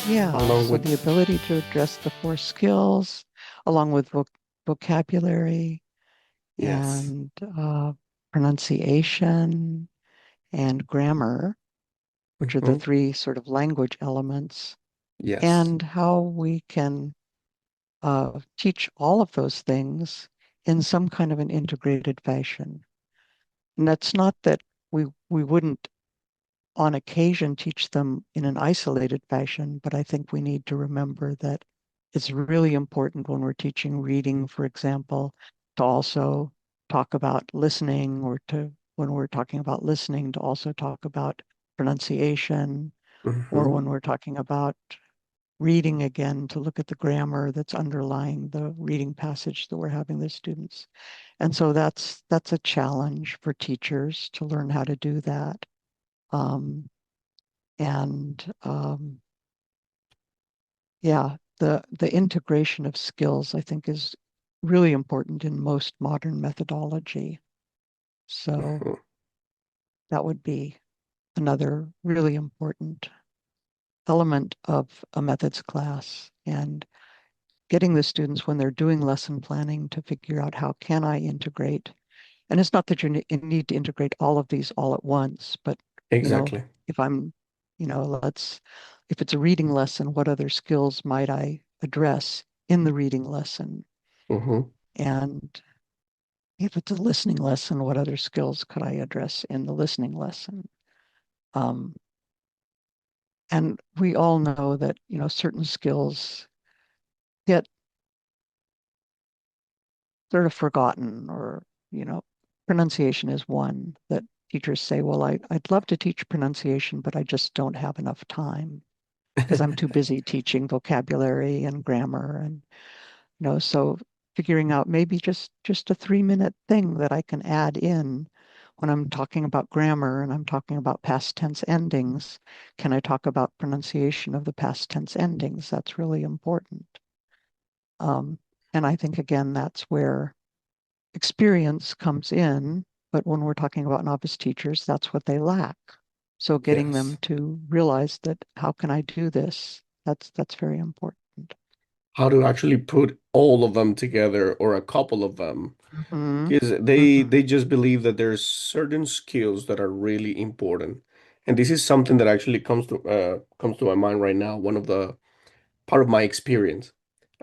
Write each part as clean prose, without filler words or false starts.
Yeah, along so with, the ability to address the four skills, along with vocabulary yes. and pronunciation and grammar, which are the Hmm. three sort of language elements, Yes. and how we can teach all of those things in some kind of an integrated fashion. And that's not that we wouldn't on occasion teach them in an isolated fashion, but I think we need to remember that it's really important when we're teaching reading, for example, to also talk about listening, or to, when we're talking about listening, to also talk about pronunciation, or Hmm. when we're talking about reading again, to look at the grammar that's underlying the reading passage that we're having the students. And so that's a challenge for teachers to learn how to do that. Um, and yeah, the integration of skills, I think, is really important in most modern methodology. So Hmm. that would be another really important element of a methods class, and getting the students when they're doing lesson planning to figure out how can I integrate. And it's not that you need to integrate all of these all at once, but you know, Exactly. if I'm, if it's a reading lesson, what other skills might I address in the reading lesson? Hmm. And if it's a listening lesson, what other skills could I address in the listening lesson? Um, and we all know that, certain skills get sort of forgotten, or, you know, pronunciation is one that teachers say, well, I'd love to teach pronunciation, but I just don't have enough time because I'm too busy teaching vocabulary and grammar. And, so figuring out maybe just a 3-minute thing that I can add in when I'm talking about grammar and I'm talking about past tense endings. Can I talk about pronunciation of the past tense endings? That's really important. Um, and I think, again, that's where experience comes in, but when we're talking about novice teachers, that's what they lack. So getting them Yes. to realize that, how can I do this? That's very important. How to actually put all of them together or a couple of them. Hmm. Because Hmm. they just believe that there's certain skills that are really important. And this is something that actually comes to my mind right now. One of the part of my experience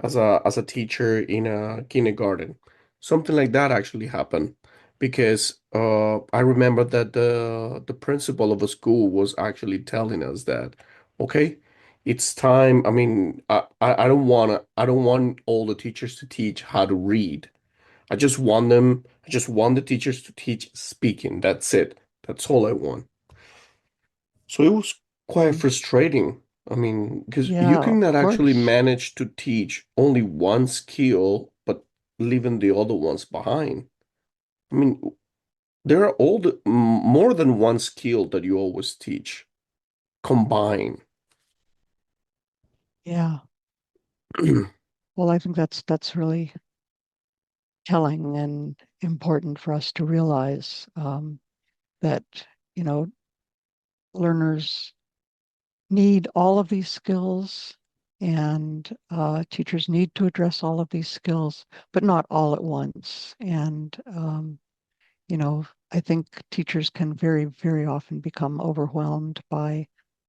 as a teacher in a kindergarten. Something like that actually happened because I remember that the principal of a school was actually telling us that, okay, it's time. I mean, I don't want all the teachers to teach how to read. I just want the teachers to teach speaking. That's it. That's all I want. So it was quite Hmm. frustrating. I mean, because you Yeah, of cannot actually course. manage to teach only one skill, but leaving the other ones behind. I mean, there are more than one skill that you always teach combined. Yeah. Well, I think that's really telling and important for us to realize, that, you know, learners need all of these skills, and teachers need to address all of these skills, but not all at once. And, I think teachers can very, very often become overwhelmed by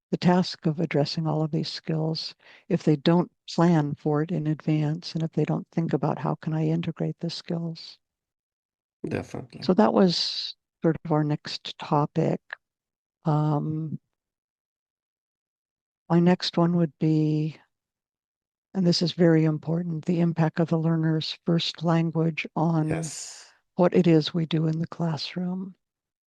the task of addressing all of these skills if they don't plan for it in advance, and if they don't think about how can I integrate the skills. Definitely. So that was sort of our next topic. Um, my next one would be, and this is very important, the impact of the learner's first language on Yes, what it is we do in the classroom.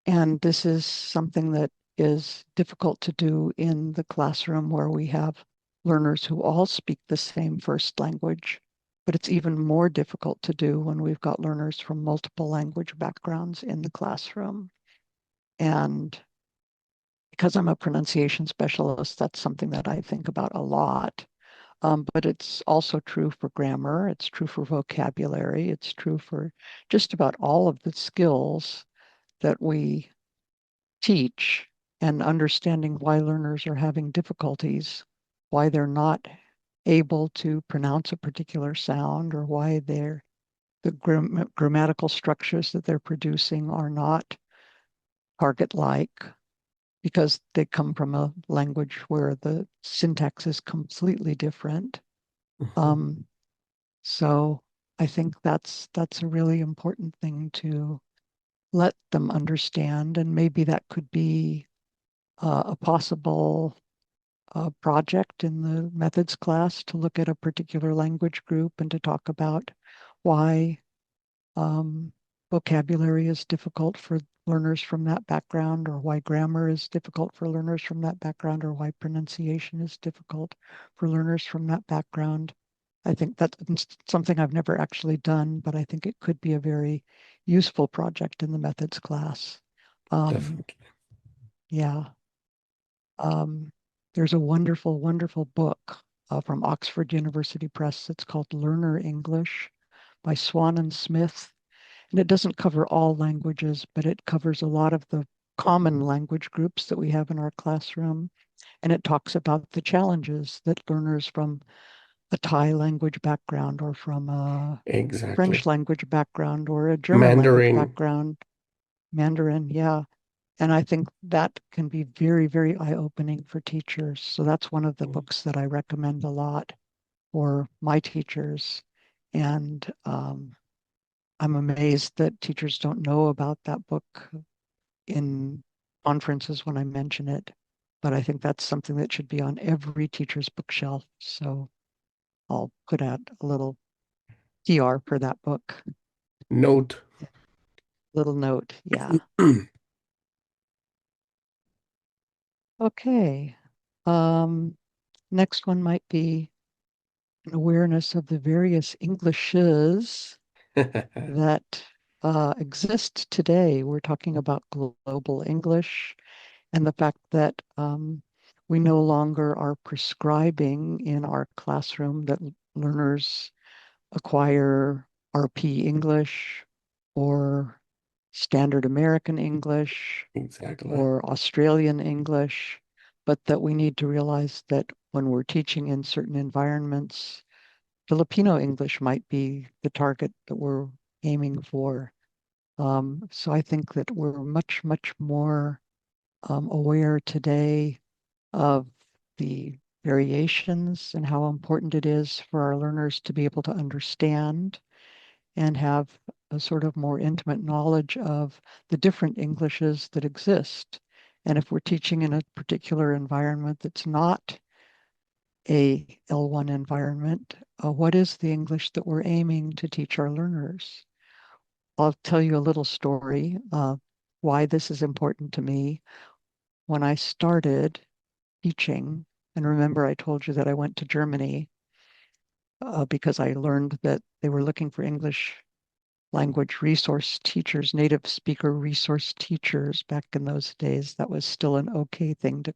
And this is something that is difficult to do in the classroom where we have learners who all speak the same first language, but it's even more difficult to do when we've got learners from multiple language backgrounds in the classroom. And because I'm a pronunciation specialist, that's something that I think about a lot. But it's also true for grammar, it's true for vocabulary, it's true for just about all of the skills that we teach, and understanding why learners are having difficulties why they're not able to pronounce a particular sound, or why the grammatical structures that they're producing are not target-like, because they come from a language where the syntax is completely different. Mhm. Um, so I think that's a really important thing to let them understand, and maybe that could be a possible project in the methods class to look at a particular language group and to talk about why um, vocabulary is difficult for learners from that background, or why grammar is difficult for learners from that background, or why pronunciation is difficult for learners from that background. I think that's something I've never actually done, but I think it could be a very useful project in the methods class. Um, Definitely. yeah. Um, there's a wonderful, wonderful book from Oxford University Press. It's called Learner English by Swan and Smith. And it doesn't cover all languages, but it covers a lot of the common language groups that we have in our classroom. And it talks about the challenges that learners from a Thai language background, or from a French Exactly. language background, or a German language Mandarin. background, Mandarin, yeah. And I think that can be very, very eye-opening for teachers. So that's one of the books that I recommend a lot for my teachers. And I'm amazed that teachers don't know about that book in conferences when I mention it. But I think that's something that should be on every teacher's bookshelf. So I'll put out a little PR for that book. Note. Little note. Yeah. Okay. Um, next one might be an awareness of the various Englishes that exist today. We're talking about global English, and the fact that we no longer are prescribing in our classroom that learners acquire RP English, or standard American English, Exactly. or Australian English, but that we need to realize that when we're teaching in certain environments, Filipino English might be the target that we're aiming for. So I think that we're much, much more aware today of the variations, and how important it is for our learners to be able to understand and have a sort of more intimate knowledge of the different Englishes that exist. And if we're teaching in a particular environment that's not a L1 environment, what is the English that we're aiming to teach our learners? I'll tell you a little story why this is important to me. When I started teaching, and remember I told you that I went to Germany because I learned that they were looking for English language resource teachers, native speaker resource teachers back in those days. That was still an okay thing to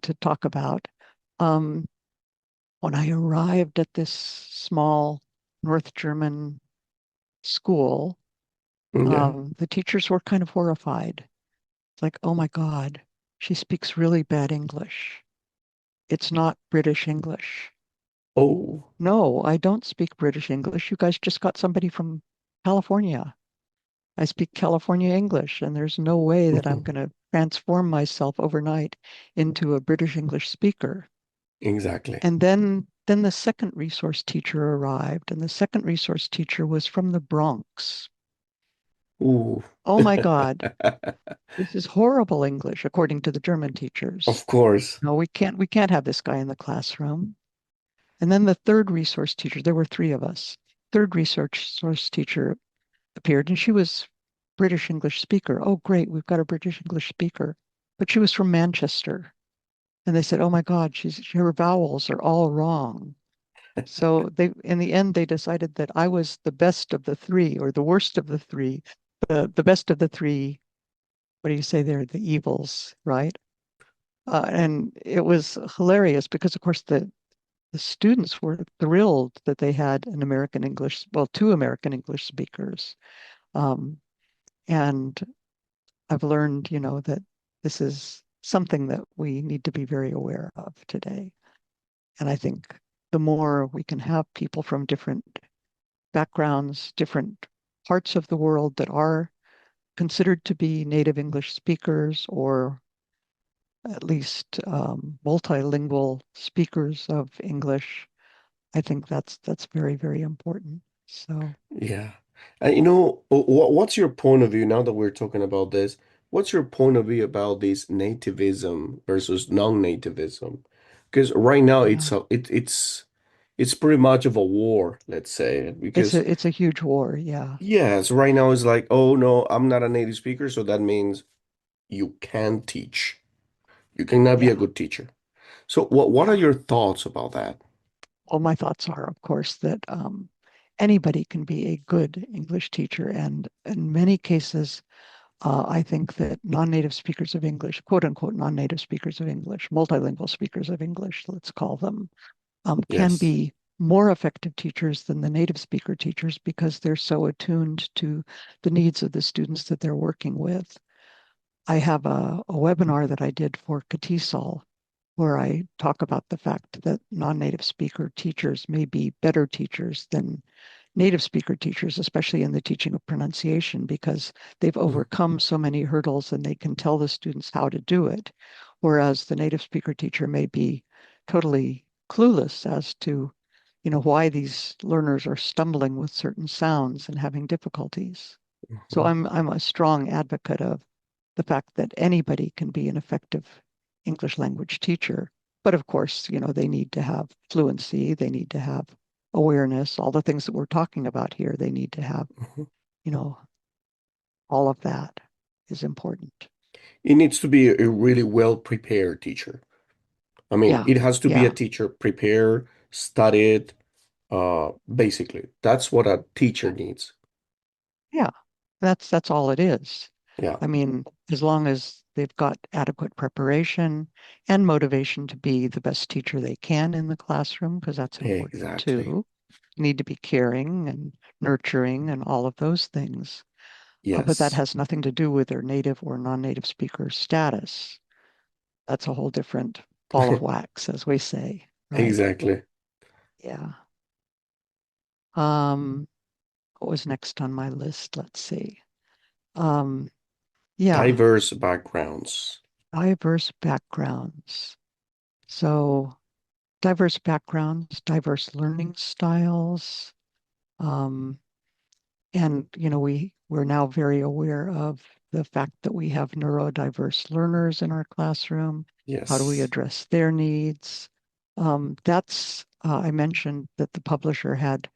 to talk about. Um, when I arrived at this small North German school, Yeah. the teachers were kind of horrified. It's like, oh my God, she speaks really bad English. It's not British English. Oh, No, I don't speak British English. You guys just got somebody from California. I speak California English, and there's no way that I'm going to transform myself overnight into a British English speaker. exactly. And then the second resource teacher arrived, and the second resource teacher was from the Bronx. Ooh. Oh my God, this is horrible English, according to the German teachers. Of course. No, we can't have this guy in the classroom. And then the third resource teacher, there were three of us. Third research source teacher appeared, and she was British English speaker. Oh, great, we've got a British English speaker. But she was from Manchester. And they said, oh my God, her vowels are all wrong. So in the end, they decided that I was the best of the three, or the worst of the three. The best of the three, what do you say there? The evils, right? And it was hilarious because, of course, the students were thrilled that they had an American English, well, two American English speakers. Um, and I've learned, that this is something that we need to be very aware of today. And I think the more we can have people from different backgrounds, different parts of the world that are considered to be native English speakers or at least multilingual speakers of English, I think that's very, very important. So Yeah. And what's your point of view now that we're talking about this? What's your point of view about this nativism versus non-nativism? Because right now yeah, it's pretty much of a war, let's say, because it's a huge war. Yeah, yes, right now it's like, oh no, I'm not a native speaker, so that means you can't teach. You cannot be a yeah, good teacher. So what are yeah. your thoughts about that? Well, my thoughts are, of course, that anybody can be a good English teacher, and in many cases, I think that non-native speakers of English, quote unquote, non-native speakers of English, multilingual speakers of English, let's call them, can Yes. be more effective teachers than the native speaker teachers because they're so attuned to the needs of the students that they're working with. I have a webinar that I did for TESOL where I talk about the fact that non-native speaker teachers may be better teachers than native speaker teachers, especially in the teaching of pronunciation, because they've Mhm. overcome so many hurdles and they can tell the students how to do it. Whereas the native speaker teacher may be totally clueless as to, why these learners are stumbling with certain sounds and having difficulties. So Mhm. I'm a strong advocate of the fact that anybody can be an effective English language teacher. But of course, they need to have fluency, they need to have awareness, all the things that we're talking about here, they need to have, Mhm. you know, all of that is important. It needs to be a really well prepared teacher. I mean, Yeah, it has to be a yeah, teacher prepared, studied, basically. That's what a teacher needs. yeah. That's all it is. Yeah, I mean, as long as they've got adequate preparation and motivation to be the best teacher they can in the classroom, because that's important exactly. too. Need to be caring and nurturing and all of those things. But that Yes, has nothing to do with their native or non-native speaker status. That's a whole different ball of wax, as we say, right? exactly. Yeah. Um, what was next on my list? Let's see. Um, yeah, Diverse backgrounds. diverse backgrounds. So diverse backgrounds, diverse learning styles. Um, and we're now very aware of the fact that we have neurodiverse learners in our classroom. How do we Yes. address their needs? That's I mentioned that the publisher had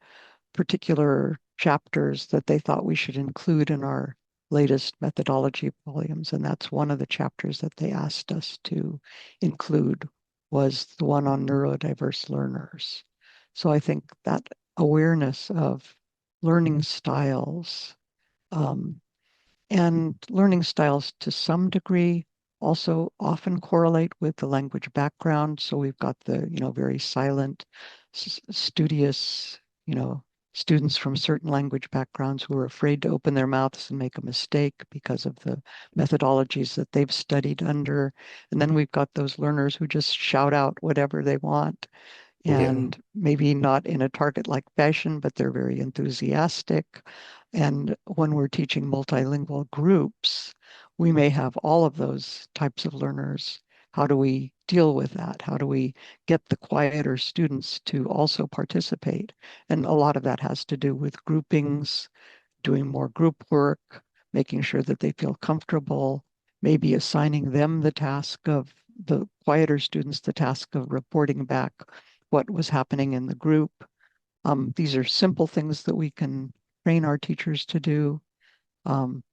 particular chapters that they thought we should include in our latest methodology volumes, and that's one of the chapters that they asked us to include was the one on neurodiverse learners. So I think that awareness of learning styles um, and learning styles to some degree also often correlate with the language background. So we've got the, very silent, studious, you know, students from certain language backgrounds who are afraid to open their mouths and make a mistake because of the methodologies that they've studied under. And then we've got those learners who just shout out whatever they want Yeah. and maybe not in a target-like fashion, but they're very enthusiastic. And when we're teaching multilingual groups, we may have all of those types of learners. How do we deal with that? How do we get the quieter students to also participate? And a lot of that has to do with groupings, doing more group work, making sure that they feel comfortable, maybe assigning them the task of the quieter students, the task of reporting back what was happening in the group. These are simple things that we can train our teachers to do, um,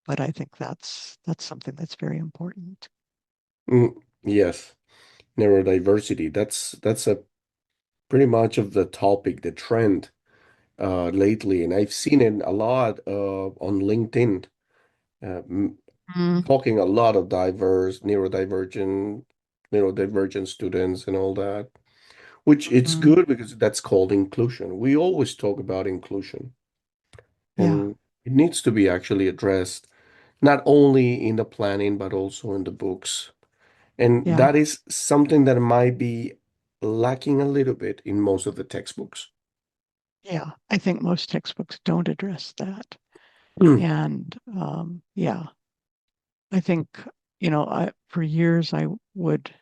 but I think that's something that's very important. Mm, yes. Neurodiversity. That's a pretty much of the topic, the trend lately, and I've seen it a lot on LinkedIn, uh, Mm, talking a lot of diverse, neurodivergent students and all that, which it's mm, good because that's called inclusion. We always talk about inclusion, yeah, and it needs to be actually addressed not only in the planning but also in the books. And Yeah. that is something that might be lacking a little bit in most of the textbooks. Yeah. I think most textbooks don't address that. Mm. And yeah, I think, for years I would,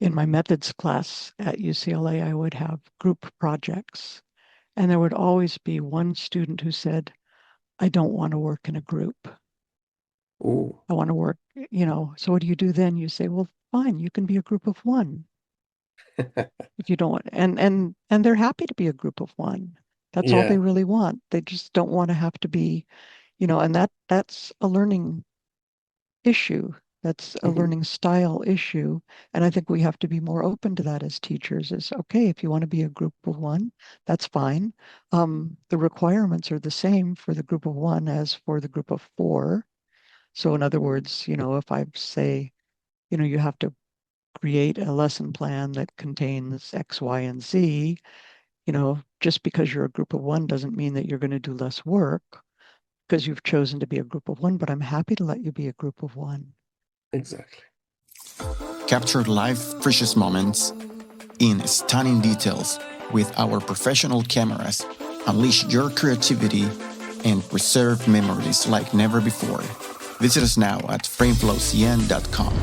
in my methods class at UCLA, I would have group projects. And there would always be one student who said, I don't want to work in a group. Ooh. I want to work, so what do you do then? You say, well, fine, you can be a group of one if you don't want, and they're happy to be a group of one. That's all they Yeah. really want. They just don't want to have to be, and that's a learning issue. That's a Mhm. learning style issue. And I think we have to be more open to that as teachers is okay, if you want to be a group of one, that's fine. The requirements are the same for the group of one as for the group of four. So in other words, if I say, you have to create a lesson plan that contains X, Y, and Z, just because you're a group of one doesn't mean that you're going to do less work because you've chosen to be a group of one, but I'm happy to let you be a group of one. Exactly. Capture life precious moments in stunning details with our professional cameras. Unleash your creativity and preserve memories like never before. Visit us now at frameflowcn.com.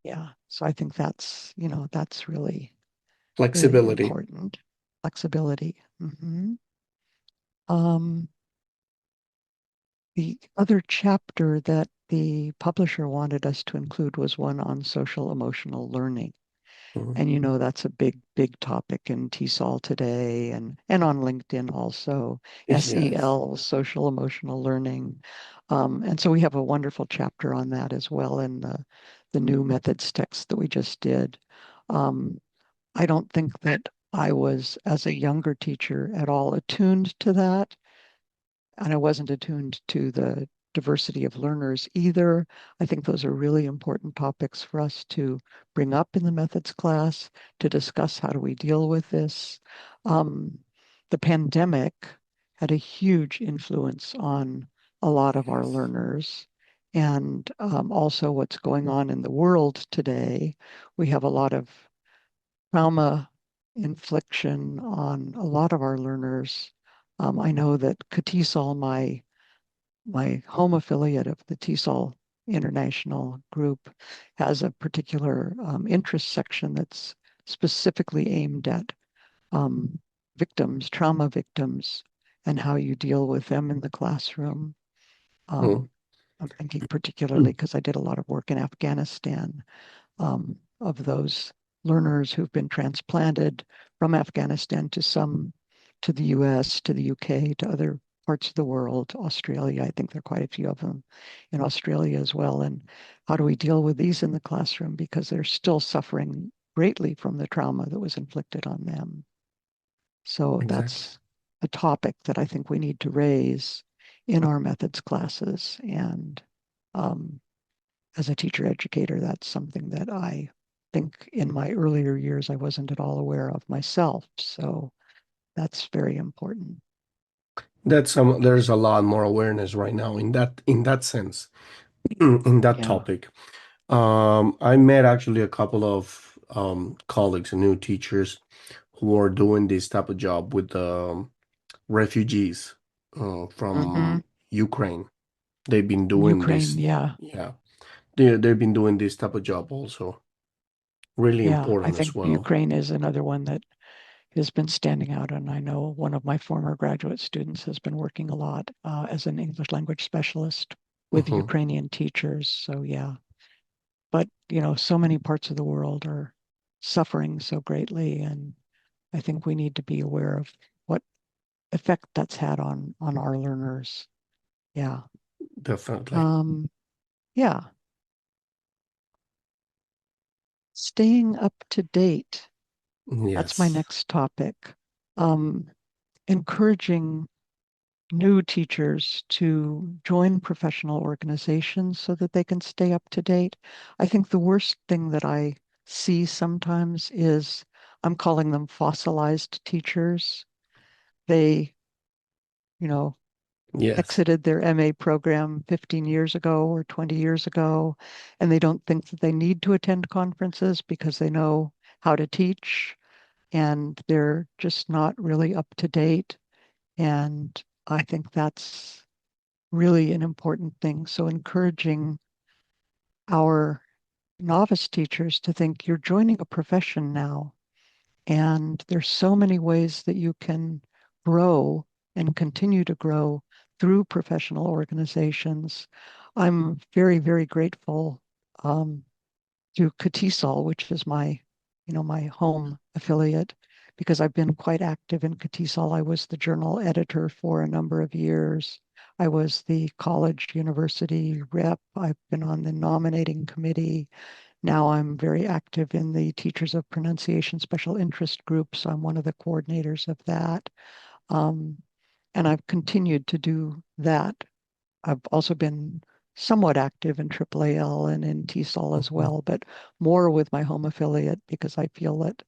Yeah. So I think that's really, really Flexibility. important. Flexibility. Um, the other chapter that the publisher wanted us to include was one on social emotional learning. Mhm. And that's a big, big topic in TESOL today and on LinkedIn also. Yes. SEL, social emotional learning. And so we have a wonderful chapter on that as well in the new methods text that we just did. Um, I don't think that I was, as a younger teacher, at all attuned to that. And I wasn't attuned to the diversity of learners either. I think those are really important topics for us to bring up in the methods class to discuss how do we deal with this. Um, the pandemic had a huge influence on a lot of our Yes. learners. And also what's going on in the world today. We have a lot of trauma infliction on a lot of our learners. I know that TESOL, my home affiliate of the TESOL International Group, has a particular interest section that's specifically aimed at um, victims, trauma victims, and how you deal with them in the classroom. Mhm. I'm thinking particularly because I did a lot of work in Afghanistan of those learners who've been transplanted from Afghanistan to the US, to the UK, to other parts of the world, Australia. I think there are quite a few of them in Australia as well. And how do we deal with these in the classroom? Because they're still suffering greatly from the trauma that was inflicted on them. So Exactly. that's a topic that I think we need to raise in our methods classes. And um, as a teacher educator, that's something that I think in my earlier years I wasn't at all aware of myself. So that's very important. There's a lot more awareness right now in that sense, in that Yeah. topic. I met actually a couple of colleagues and new teachers who are doing this type of job with refugees Hmm. from Ukraine. They've been In doing Ukraine, this, yeah. yeah. They've been doing this type of job also. Really Yeah. I important as think well. Ukraine is another one that has been standing out. And I know one of my former graduate students has been working a lot as an English language specialist with Hmm. Ukrainian teachers. So, yeah. But, so many parts of the world are suffering so greatly. And I think we need to be aware of what effect that's had on our learners. Yeah. Definitely. Um, yeah. Staying up to date. That's my Yes, next topic. Um, Encouraging new teachers to join professional organizations so that they can stay up to date. I think the worst thing that I see sometimes is I'm calling them fossilized teachers. They, you know, Yes, exited their MA program 15 years ago or 20 years ago, and they don't think that they need to attend conferences because they know how to teach and they're just not really up to date. And I think that's really an important thing. So encouraging our novice teachers to think you're joining a profession now, and there's so many ways that you can grow and continue to grow through professional organizations. I'm very, very grateful to TESOL, which is my home affiliate, because I've been quite active in TESOL. I was the journal editor for a number of years. I was the college university rep. I've been on the nominating committee. Now I'm very active in the Teachers of Pronunciation Special Interest Group, so I'm one of the coordinators of that. Um, and I've continued to do that. I've also been somewhat active in AAAL and in TESOL as mhm, well, but more with my home affiliate because I feel that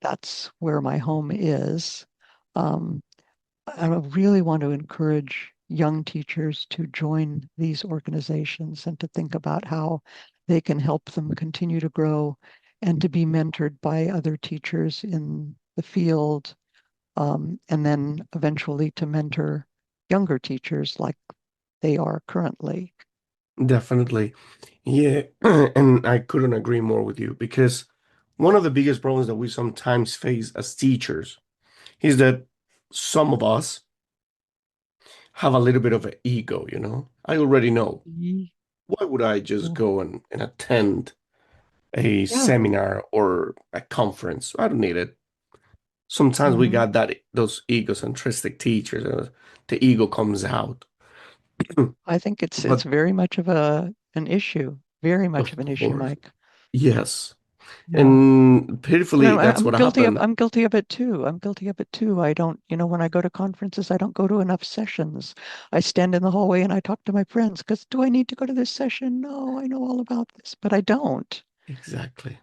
that's where my home is. Um, I really want to encourage young teachers to join these organizations and to think about how they can help them continue to grow and to be mentored by other teachers in the field, and then eventually to mentor younger teachers like they are currently. definitely. Yeah, and I couldn't agree more with you because one of the biggest problems that we sometimes face as teachers is that some of us have a little bit of an ego, you know? I already know. Ye- Why would I just go and attend a Yeah. seminar or a conference? I don't need it. Sometimes we Mhm. got that those egocentristic teachers, the ego comes out. I think it's But very much of an issue, very much of of an issue, course, Mike. yes. Yeah. And And pitifully, that's what happened. I'm guilty of it too. I'm guilty of it too. I don't, when I go to conferences, I don't go to enough sessions. I stand in the hallway and I talk to my friends because do I need to go to this session? No, I know all about this, but I don't. Exactly.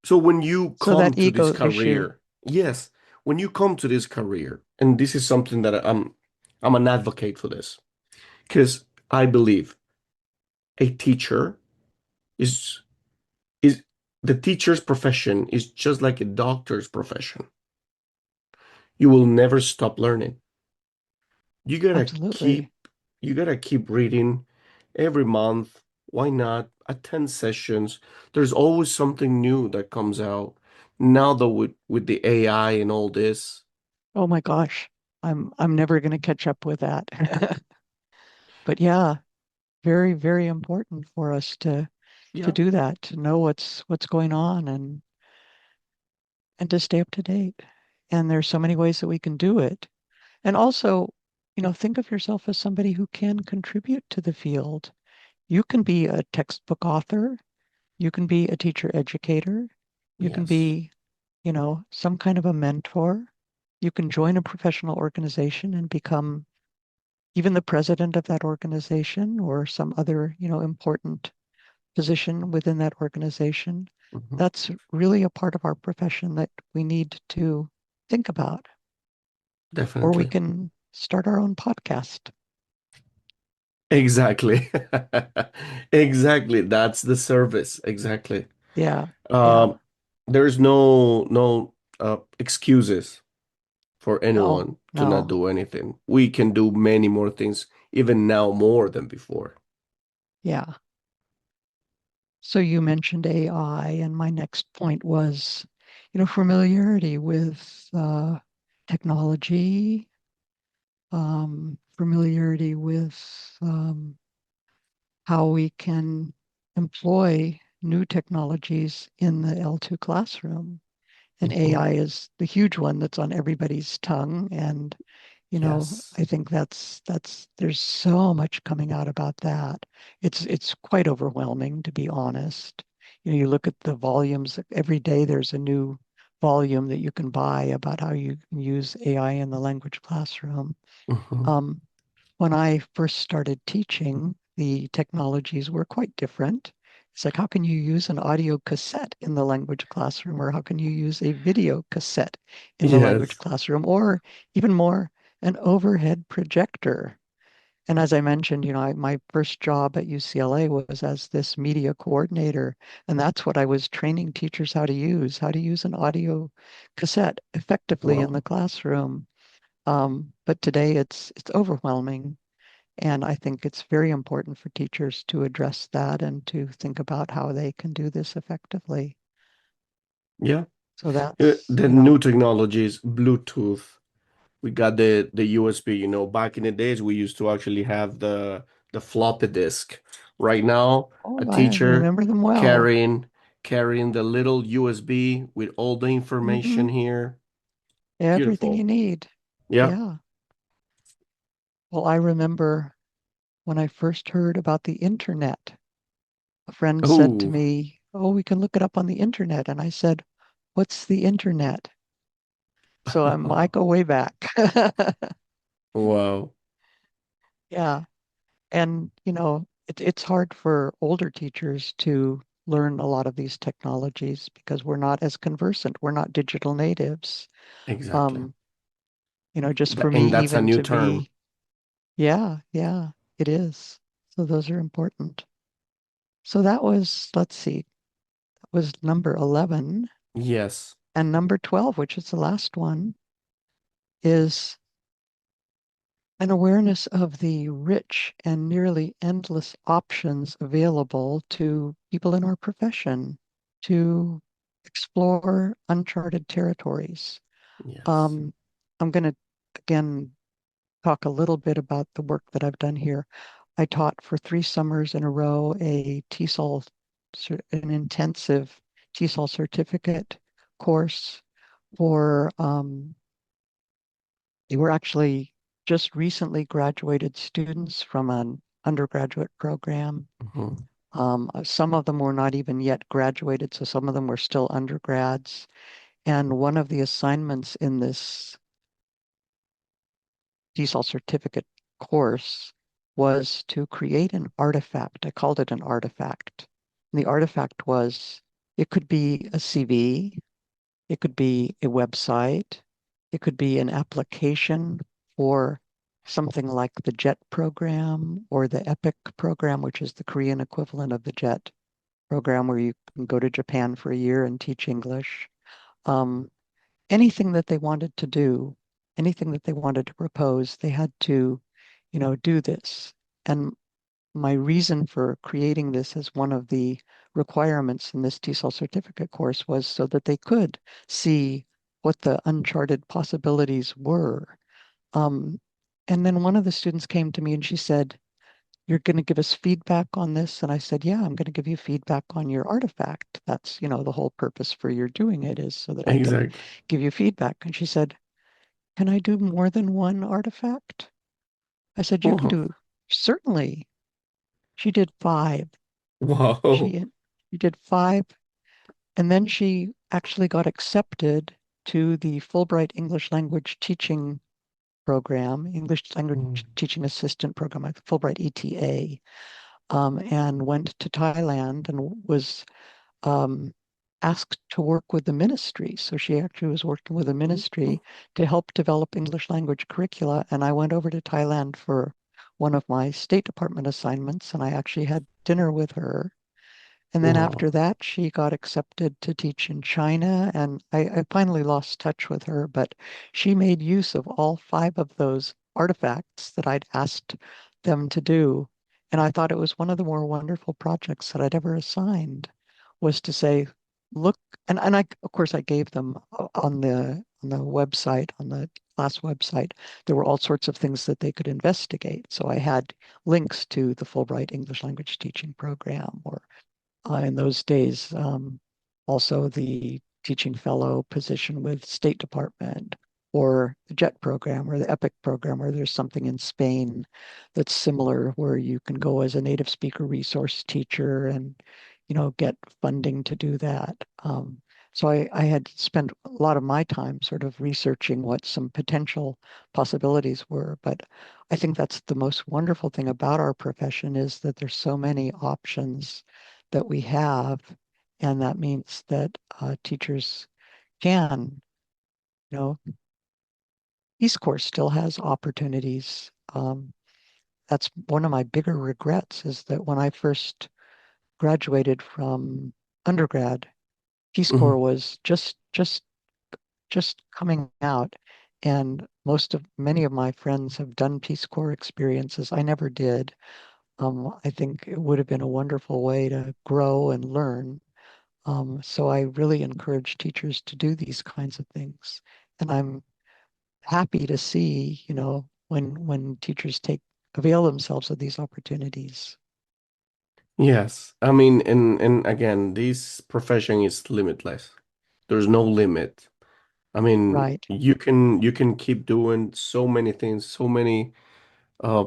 So when you So come that to this ego issue, career, yes, when you come to this career, and this is something that I'm an advocate for this, because I believe a teacher is is the teacher's profession is just like a doctor's profession. You will never stop learning. You gotta absolutely. keep you gotta keep reading every month. Why not? Attend sessions. There's always something new that comes out. Now that with the AI and all this. Oh my gosh, I'm never going to catch up with that. But yeah, very, very important for us to Yeah, do that, to know what's going on and to stay up to date. And there's so many ways that we can do it. And also, think of yourself as somebody who can contribute to the field. You can be a textbook author, you can be a teacher educator, you can yes. be, some kind of a mentor. You can join a professional organization and become even the president of that organization or some other, important position within that organization. Mhm. That's really a part of our profession that we need to think about. Or we Definitely. can start our own podcast. Exactly. Exactly. That's the service. Exactly. Yeah, yeah. Um, there's no excuses for No, anyone to not no. do anything. We can do many more things, even now more than before. Yeah. So you mentioned AI, and my next point was, familiarity with technology, familiarity with how we can employ new technologies in the L2 classroom. And Mhm. AI is the huge one that's on everybody's tongue. And, Yes. I think there's so much coming out about that. It's quite overwhelming, to be honest. You look at the volumes, every day there's a new volume that you can buy about how you can use AI in the language classroom. Mhm. Um, when I first started teaching, the technologies were quite different. It's like, how can you use an audio cassette in the language classroom, or how can you use a video cassette in the language Yes. classroom, or even more? an overhead projector. And as I mentioned, my first job at UCLA was as this media coordinator, and that's what I was training teachers how to use an audio cassette effectively in Wow. the classroom. But today it's overwhelming, and I think it's very important for teachers to address that and to think about how they can do this effectively. Yeah. So that's, The new technologies, Bluetooth. We got the USB. Back in the days, we used to actually have the floppy disk. Right now, a oh, I teacher remember them well. carrying carrying the little USB with all the Hmm. information here. Everything you Beautiful. need. Yeah. Yeah. Well, I remember when I first heard about the internet, a friend said to Oh, me, "Oh, we can look it up on the internet." And I said, "What's the internet?" So I go way back. wow. Yeah. And, it's hard for older teachers to learn a lot of these technologies because we're not as conversant. We're not digital natives. Exactly. Um, just for me, And that's a even new to term. be, yeah, yeah, it is. So those are important. So that was, let's see, that was number 11. Yes. And number 12, which is the last one, is an awareness of the rich and nearly endless options available to people in our profession to explore uncharted territories. Yes. Um, I'm going to again talk a little bit about the work that I've done here. I taught for 3 summers in a row a TESOL, an intensive TESOL certificate course for they were actually just recently graduated students from an undergraduate program. Mhm. Some of them were not even yet graduated, so some of them were still undergrads. And one of the assignments in this TESOL certificate course was to create an artifact. I called it an artifact. And the artifact was, it could be a CV, it could be a website, it could be an application for something like the JET program or the EPIC program, which is the Korean equivalent of the JET program, where you can go to Japan for a year and teach English. Um, Anything that they wanted to do, anything that they wanted to propose, they had to, do this. And my reason for creating this as one of the requirements in this TESOL certificate course was so that they could see what the uncharted possibilities were. Um, and then one of the students came to me and she said, "You're going to give us feedback on this?" And I said, "Yeah, I'm going to give you feedback on your artifact. That's, the whole purpose for your doing it is so that I can Exactly. give you feedback." And she said, "Can I do more than one artifact?" I said, "You can Oh, do, certainly." She did 5. wow. She she did 5, and then she actually got accepted to the Fulbright English Language Teaching Program, English Language Mm. Teaching Assistant Program, like Fulbright ETA, and went to Thailand and was um, asked to work with the ministry. So she actually was working with the ministry to help develop English language curricula. And I went over to Thailand for one of my State Department assignments, and I actually had dinner with her. And then after Wow. that, she got accepted to teach in China, and I finally lost touch with her, but she made use of all 5 of those artifacts that I'd asked them to do. And I thought it was one of the more wonderful projects that I'd ever assigned, was to say, look, and of course I gave them on the website, on the class website, there were all sorts of things that they could investigate. So I had links to the Fulbright English Language Teaching Program, or in those days, also the teaching fellow position with State Department, or the JET program or the EPIC program, where there's something in Spain that's similar, where you can go as a native speaker resource teacher and, get funding to do that. So I had spent a lot of my time sort of researching what some potential possibilities were. But I think that's the most wonderful thing about our profession, is that there's so many options that we have, and that means that teachers can, you know, Peace Corps still has opportunities. That's one of my bigger regrets is that when I first graduated from undergrad, Peace Corps Mhm. was just coming out, and many of my friends have done Peace Corps experiences. I never did. I think it would have been a wonderful way to grow and learn. So I really encourage teachers to do these kinds of things. And I'm happy to see, when teachers avail themselves of these opportunities. Yes, I mean, and again, this profession is limitless. There's no limit. I mean, Right. you can keep doing so many things, so many uh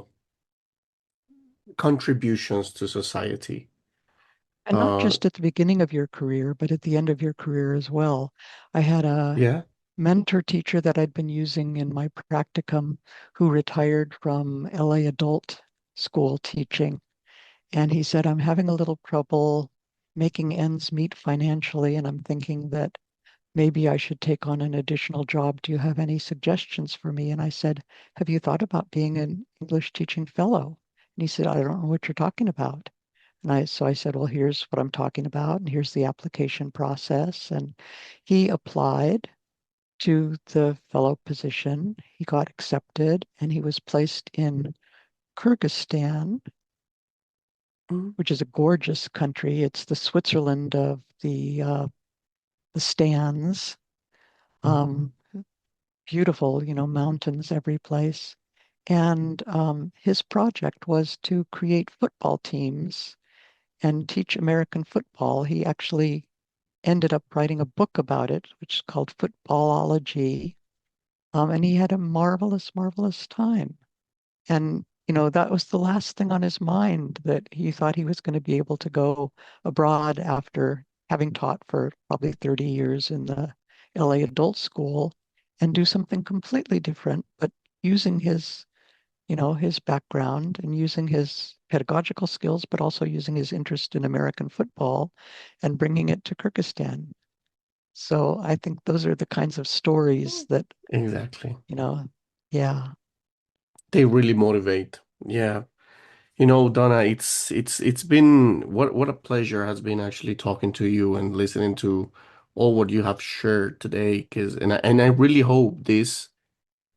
contributions to society. And not Uh, just at the beginning of your career, but at the end of your career as well. I had a yeah. mentor teacher that I'd been using in my practicum who retired from LA adult school teaching. And he said, I'm having a little trouble making ends meet financially, and I'm thinking that maybe I should take on an additional job. Do you have any suggestions for me? And I said, have you thought about being an English teaching fellow? And he said, I don't know what you're talking about. So I said, well, here's what I'm talking about, and here's the application process. And he applied to the fellow position. He got accepted, and he was placed in Kyrgyzstan, Mhm. which is a gorgeous country. It's the Switzerland of the stands. Um, Beautiful, mountains every place. And his project was to create football teams and teach American football. He actually ended up writing a book about it, which is called Footballology. And he had a marvelous, marvelous time. And, that was the last thing on his mind, that he thought he was going to be able to go abroad after having taught for probably 30 years in the LA adult school and do something completely different, but using his background and using his pedagogical skills, but also using his interest in American football and bringing it to Kyrgyzstan. So I think those are the kinds of stories that, Exactly. you know, yeah. They really motivate. Yeah. Donna, it's been what a pleasure has been actually talking to you and listening to all what you have shared today. And I really hope this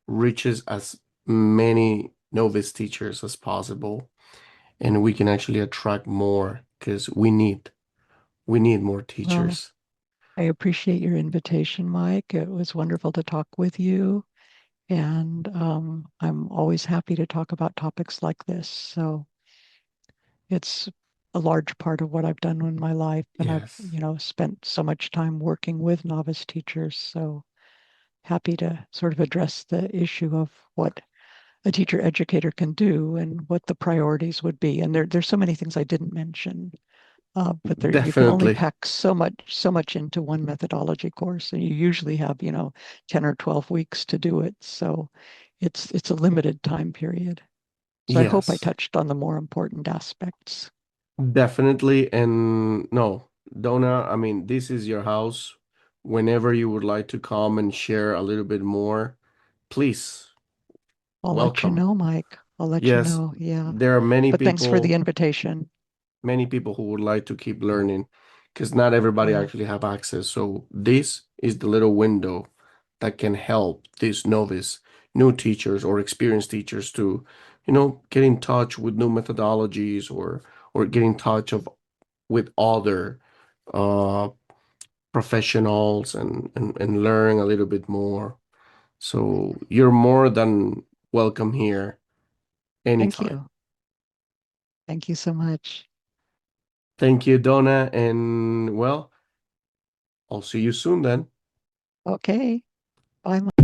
reaches as many novice teachers as possible, and we can actually attract more because we need more Well, teachers. I appreciate your invitation, Mike. It was wonderful to talk with you. And I'm always happy to talk about topics like this. So it's a large part of what I've done in my life. And I've, Yes, spent so much time working with novice teachers. So happy to sort of address the issue of what a teacher educator can do and what the priorities would be. And there's so many things I didn't mention, but you can only definitely. pack so much into one methodology course, and you usually have 10 or 12 weeks to do it. So it's a limited time period. So I hope I Yes, touched on the more important aspects. definitely. And no, Donna, I mean, this is your house. Whenever you would like to come and share a little bit more, please, I'll let you welcome. know, Mike. I'll let you Yes, know. Yeah. there are But thanks for the invitation. many people who would like to keep learning because not everybody Yeah. actually have access. So this is the little window that can help these novice, new teachers or experienced teachers to, get in touch with new methodologies or get in touch with other uh professionals and learn a little bit more. So you're more than welcome here Thank anytime. you. Thank you so much. Thank you, Donna, and well, I'll see you soon then. Okay. Bye.